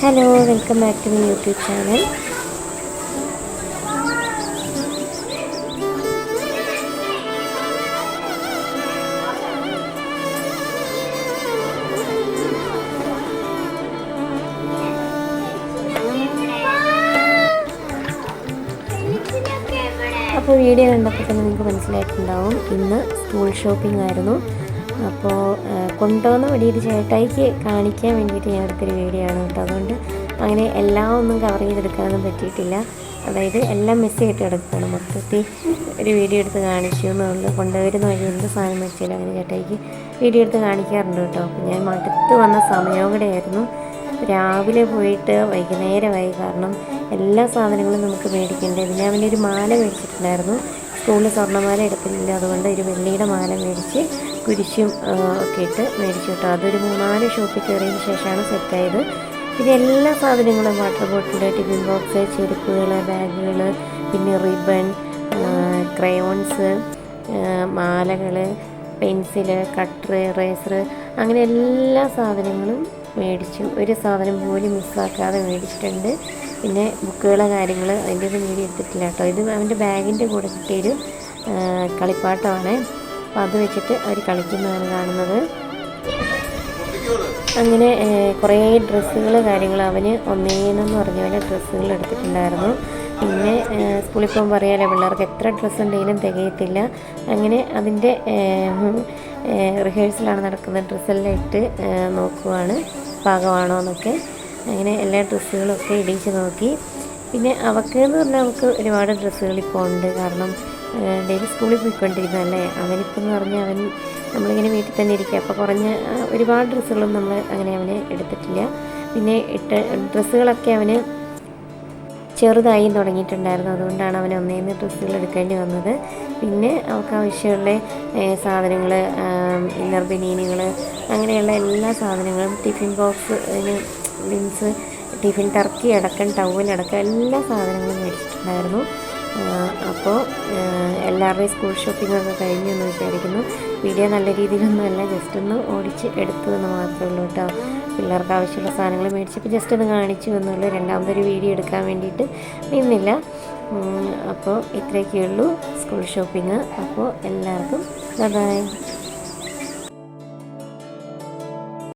Hello, welcome back to my YouTube channel. അപ്പോൾ video കണ്ടപ്പോൾ തന്നെ നിങ്ങൾക്ക് മനസ്സിലായിട്ടുണ്ടാവും, ഇന്ന് സ്കൂൾ ഷോപ്പിംഗ് ആയിരുന്നു. അപ്പോൾ കൊണ്ടുവന്ന വഴിയൊരു ചേട്ടായിക്ക് കാണിക്കാൻ വേണ്ടിയിട്ട് ഞാൻ എടുത്തൊരു വീഡിയോ ആണ് കേട്ടോ. അതുകൊണ്ട് അങ്ങനെ എല്ലാം ഒന്നും കവർ ചെയ്തെടുക്കാനൊന്നും പറ്റിയിട്ടില്ല. അതായത് എല്ലാം മിസ്സായിട്ട് കിടക്കുകയാണ്. മൊത്തത്തിൽ ഒരു വീഡിയോ എടുത്ത് കാണിച്ചു എന്നുള്ളത്. കൊണ്ടുവരുന്ന വഴി എന്ത് സാധനം വെച്ചാലും അങ്ങനെ ചേട്ടായിക്ക് വീഡിയോ എടുത്ത് കാണിക്കാറുണ്ട് കേട്ടോ. അപ്പോൾ ഞാൻ മടുത്ത് വന്ന സമയവും കൂടെ ആയിരുന്നു. രാവിലെ പോയിട്ട് വൈകുന്നേരമായി. കാരണം എല്ലാ സാധനങ്ങളും നമുക്ക് മേടിക്കേണ്ടത്. പിന്നെ അവൻ്റെ ഒരു മാല മേടിച്ചിട്ടുണ്ടായിരുന്നു. സ്കൂളിൽ സ്വർണ്ണമാല എടുത്തില്ല, അതുകൊണ്ട് ഒരു വെള്ളിയുടെ മാല മേടിച്ച് കുരിശും ഒക്കെ ഇട്ട് മേടിച്ചു കേട്ടോ. അതൊരു 3-4 ഷോപ്പിൽ കയറിയതിന് ശേഷമാണ് സെറ്റായത്. പിന്നെ എല്ലാ സാധനങ്ങളും വാട്ടർ ബോട്ടിൽ, ടിഫിൻ ബോക്സ്, ചെരുപ്പുകൾ, ബാഗുകൾ, പിന്നെ റിബൺ, ക്രയോൺസ്, മാലകൾ, പെൻസില്, കട്ടർ, ഇറേസർ, അങ്ങനെ എല്ലാ സാധനങ്ങളും മേടിച്ചു. ഒരു സാധനം പോലും മിസ്സാക്കാതെ മേടിച്ചിട്ടുണ്ട്. പിന്നെ ബുക്കുകളെ കാര്യങ്ങൾ അതിൻ്റെ ഒന്നും വീഡിയോ എടുത്തിട്ടില്ല കേട്ടോ. ഇത് അവൻ്റെ ബാഗിൻ്റെ കൂടെ കിട്ടിയൊരു കളിപ്പാട്ടമാണ്. അപ്പോൾ അത് വെച്ചിട്ട് അവർ കളിക്കുന്നതാണ് കാണുന്നത്. അങ്ങനെ കുറേ ഡ്രസ്സുകൾ കാര്യങ്ങൾ അവന് ഒന്നേന്നെന്ന് പറഞ്ഞ പോലെ ഡ്രസ്സുകൾ എടുത്തിട്ടുണ്ടായിരുന്നു. പിന്നെ സ്കൂളിൽ പോകുമ്പോൾ അറിയാലോ, പിള്ളേർക്ക് എത്ര ഡ്രസ്സ് ഉണ്ടെങ്കിലും തികയത്തില്ല. അങ്ങനെ അതിൻ്റെ റിഹേഴ്സലാണ് നടക്കുന്നത്. ഡ്രസ്സെല്ലാം ഇട്ട് നോക്കുവാണ് പാകമാണോ എന്നൊക്കെ. അങ്ങനെ എല്ലാ ഡ്രസ്സുകളൊക്കെ ഇടിച്ച് നോക്കി. പിന്നെ അവൾക്ക് എന്ന് പറഞ്ഞാൽ അവൾക്ക് ഒരുപാട് ഡ്രസ്സുകൾ ഇപ്പോൾ ഉണ്ട്. കാരണം ഡെയിലി സ്കൂളിൽ പോയിക്കൊണ്ടിരുന്നതല്ലേ. അവനിപ്പോൾ എന്ന് പറഞ്ഞാൽ നമ്മളിങ്ങനെ വീട്ടിൽ തന്നെ ഇരിക്കുക. അപ്പോൾ കുറഞ്ഞ ഒരുപാട് ഡ്രസ്സുകളും നമ്മൾ അങ്ങനെ അവന് എടുത്തിട്ടില്ല. പിന്നെ ഡ്രസ്സുകളൊക്കെ അവന് ചെറുതായി തുടങ്ങിയിട്ടുണ്ടായിരുന്നു. അതുകൊണ്ടാണ് അവന് ഒന്നേന്ന് ഡ്രസ്സുകൾ എടുക്കേണ്ടി വന്നത്. പിന്നെ അവൾക്ക് ആവശ്യമുള്ള സാധനങ്ങൾ, ഇന്നർ ബനിയനുകൾ, അങ്ങനെയുള്ള എല്ലാ സാധനങ്ങളും, ടിഫിൻ ബോക്സ്, ലിൻസ്, ടിഫിൻ ടർക്കി അടക്കം, ടവലടക്കം എല്ലാ സാധനങ്ങളും മേടിച്ചിട്ടുണ്ടായിരുന്നു. അപ്പോൾ എല്ലാവരുടെയും സ്കൂൾ ഷോപ്പിംഗ് ഒക്കെ കഴിഞ്ഞു എന്ന് വിചാരിക്കുന്നു. വീഡിയോ നല്ല രീതിയിലൊന്നുമല്ല, ജസ്റ്റ് ഒന്ന് ഓടിച്ച് എടുത്തു എന്ന് മാത്രമേ ഉള്ളൂ കേട്ടോ. പിള്ളേർക്ക് ആവശ്യമുള്ള സാധനങ്ങൾ മേടിച്ചപ്പോൾ ജസ്റ്റ് ഒന്ന് കാണിച്ചു എന്നുള്ളൂ. രണ്ടാമതൊരു വീഡിയോ എടുക്കാൻ വേണ്ടിയിട്ട് നിന്നില്ല. അപ്പോൾ ഇത്രയൊക്കെയുള്ളൂ സ്കൂൾ ഷോപ്പിംഗ്. അപ്പോൾ എല്ലാവർക്കും ബൈ.